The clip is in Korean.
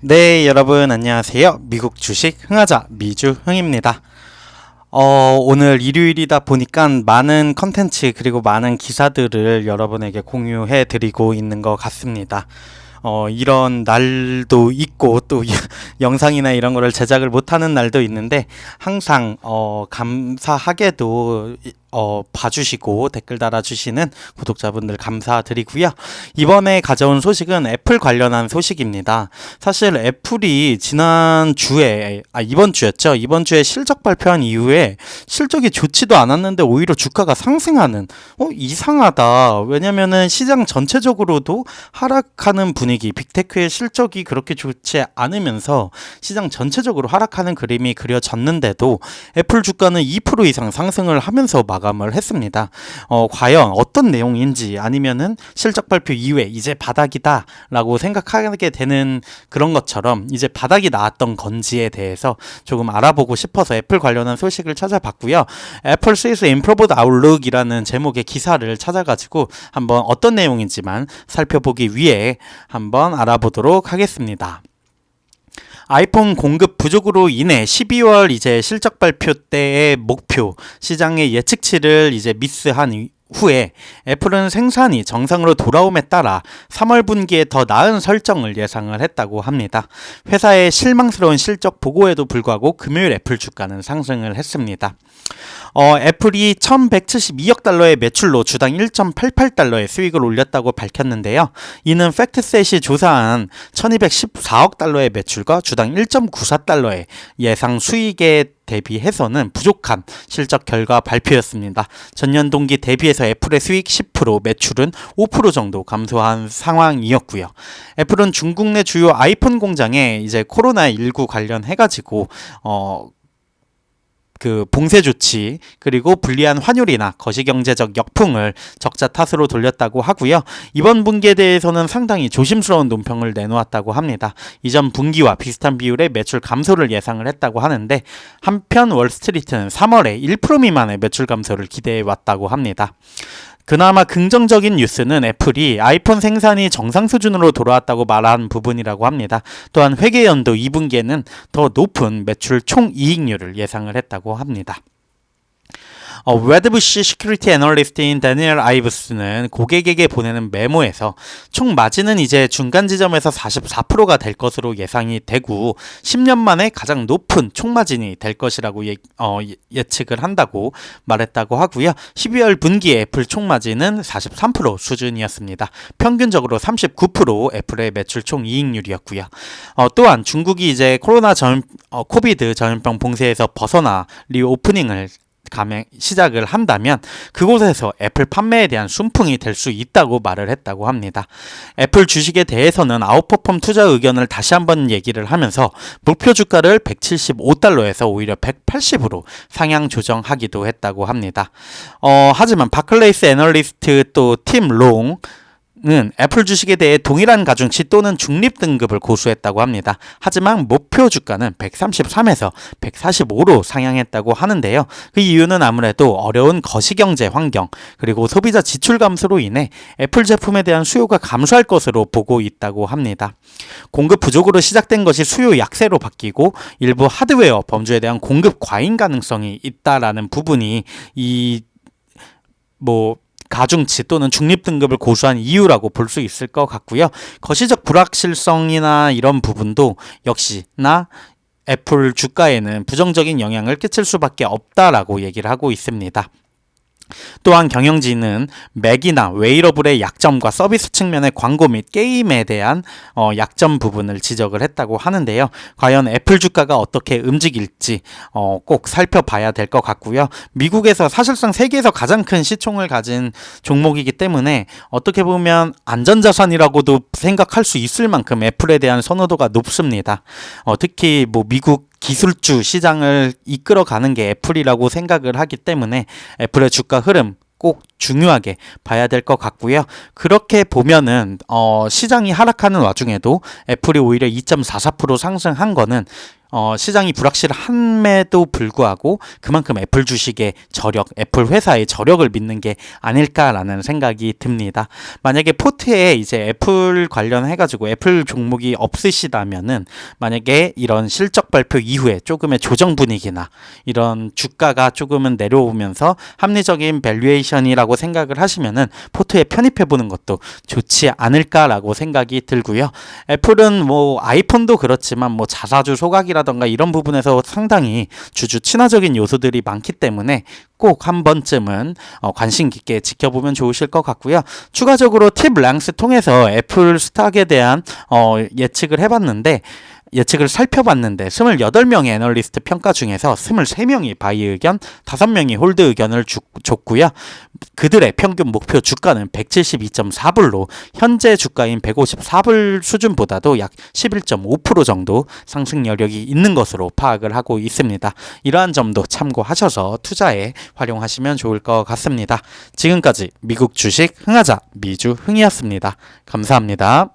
네, 여러분 안녕하세요. 미국 주식 흥하자 미주흥입니다. 오늘 일요일이다 보니까 많은 컨텐츠 그리고 많은 기사들을 여러분에게 공유해 드리고 있는 것 같습니다. 이런 날도 있고 또 영상이나 이런 거를 제작을 못하는 날도 있는데 항상 감사하게도 봐주시고 댓글 달아주시는 구독자분들 감사드리고요. 이번에 가져온 소식은 애플 관련한 소식입니다. 사실 애플이 이번 주였죠. 이번 주에 실적 발표한 이후에 실적이 좋지도 않았는데 오히려 주가가 상승하는 이상하다. 왜냐면은 시장 전체적으로도 하락하는 분위기, 빅테크의 실적이 그렇게 좋지 않으면서 시장 전체적으로 하락하는 그림이 그려졌는데도 애플 주가는 2% 이상 상승을 하면서 마감을 했습니다. 과연 어떤 내용인지 아니면은 실적 발표 이후에 이제 바닥이다 라고 생각하게 되는 그런 것처럼 이제 바닥이 나왔던 건지에 대해서 조금 알아보고 싶어서 애플 관련한 소식을 찾아봤고요. 애플 스위스 임프로보드 아웃룩이라는 제목의 기사를 찾아가지고 한번 어떤 내용인지만 살펴보기 위해 한번 알아보도록 하겠습니다. 아이폰 공급 부족으로 인해 12월 이제 실적 발표 때의 목표 시장의 예측치를 이제 미스한 후에 애플은 생산이 정상으로 돌아옴에 따라 3월 분기에 더 나은 설정을 예상을 했다고 합니다. 회사의 실망스러운 실적 보고에도 불구하고 금요일 애플 주가는 상승을 했습니다. 애플이 1172억 달러의 매출로 주당 1.88달러의 수익을 올렸다고 밝혔는데요. 이는 팩트셋이 조사한 1214억 달러의 매출과 주당 1.94달러의 예상 수익에 대비해서는 부족한 실적 결과 발표였습니다. 전년 동기 대비해서 애플의 수익 10%, 매출은 5% 정도 감소한 상황이었고요. 애플은 중국 내 주요 아이폰 공장에 이제 코로나19 관련해가지고 봉쇄 조치 그리고 불리한 환율이나 거시경제적 역풍을 적자 탓으로 돌렸다고 하고요. 이번 분기에 대해서는 상당히 조심스러운 논평을 내놓았다고 합니다. 이전 분기와 비슷한 비율의 매출 감소를 예상을 했다고 하는데 한편 월스트리트는 3월에 1% 미만의 매출 감소를 기대해 왔다고 합니다. 그나마 긍정적인 뉴스는 애플이 아이폰 생산이 정상 수준으로 돌아왔다고 말한 부분이라고 합니다. 또한 회계연도 2분기에는 더 높은 매출 총이익률을 예상을 했다고 합니다. 레드부시 시큐리티 애널리스트인 다니엘 아이브스는 고객에게 보내는 메모에서 총 마진은 이제 중간 지점에서 44%가 될 것으로 예상이 되고 10년 만에 가장 높은 총 마진이 될 것이라고 예측을 한다고 말했다고 하고요. 12월 분기에 애플 총 마진은 43% 수준이었습니다. 평균적으로 39% 애플의 매출 총 이익률이었고요. 또한 중국이 이제 코비드 전염병 봉쇄에서 벗어나 리오프닝을 시작을 한다면 그곳에서 애플 판매에 대한 순풍이 될 수 있다고 말을 했다고 합니다. 애플 주식에 대해서는 아웃퍼폼 투자 의견을 다시 한번 얘기를 하면서 목표 주가를 175달러에서 오히려 180으로 상향 조정하기도 했다고 합니다. 하지만 바클레이스 애널리스트 또 팀 롱 는 애플 주식에 대해 동일한 가중치 또는 중립 등급을 고수했다고 합니다. 하지만 목표 주가는 133에서 145로 상향했다고 하는데요. 그 이유는 아무래도 어려운 거시경제 환경 그리고 소비자 지출 감소로 인해 애플 제품에 대한 수요가 감소할 것으로 보고 있다고 합니다. 공급 부족으로 시작된 것이 수요 약세로 바뀌고 일부 하드웨어 범주에 대한 공급 과잉 가능성이 있다라는 부분이 가중치 또는 중립 등급을 고수한 이유라고 볼 수 있을 것 같고요. 거시적 불확실성이나 이런 부분도 역시나 애플 주가에는 부정적인 영향을 끼칠 수밖에 없다라고 얘기를 하고 있습니다. 또한 경영진은 맥이나 웨이러블의 약점과 서비스 측면의 광고 및 게임에 대한 약점 부분을 지적을 했다고 하는데요. 과연 애플 주가가 어떻게 움직일지 꼭 살펴봐야 될 것 같고요. 미국에서 사실상 세계에서 가장 큰 시총을 가진 종목이기 때문에 어떻게 보면 안전자산이라고도 생각할 수 있을 만큼 애플에 대한 선호도가 높습니다. 특히 미국 기술주 시장을 이끌어가는 게 애플이라고 생각을 하기 때문에 애플의 주가 흐름 꼭 중요하게 봐야 될 것 같고요. 그렇게 보면은 시장이 하락하는 와중에도 애플이 오히려 2.44% 상승한 거는 시장이 불확실함에도 불구하고 그만큼 애플 주식의 저력, 애플 회사의 저력을 믿는 게 아닐까라는 생각이 듭니다. 만약에 포트에 이제 애플 관련해가지고 애플 종목이 없으시다면은 만약에 이런 실적 발표 이후에 조금의 조정 분위기나 이런 주가가 조금은 내려오면서 합리적인 밸류에이션이라고 생각을 하시면은 포트에 편입해 보는 것도 좋지 않을까라고 생각이 들고요. 애플은 뭐 아이폰도 그렇지만 뭐 자사주 소각이라던가 이런 부분에서 상당히 주주 친화적인 요소들이 많기 때문에 꼭 한 번쯤은 관심 깊게 지켜보면 좋으실 것 같고요. 추가적으로 팁 랑스 통해서 애플 스탁에 대한 예측을 살펴봤는데 28명의 애널리스트 평가 중에서 23명이 바이 의견, 5명이 홀드 의견을 줬고요. 그들의 평균 목표 주가는 172.4불로 현재 주가인 154불 수준보다도 약 11.5% 정도 상승 여력이 있는 것으로 파악을 하고 있습니다. 이러한 점도 참고하셔서 투자에 활용하시면 좋을 것 같습니다. 지금까지 미국 주식 흥하자 미주 흥이었습니다. 감사합니다.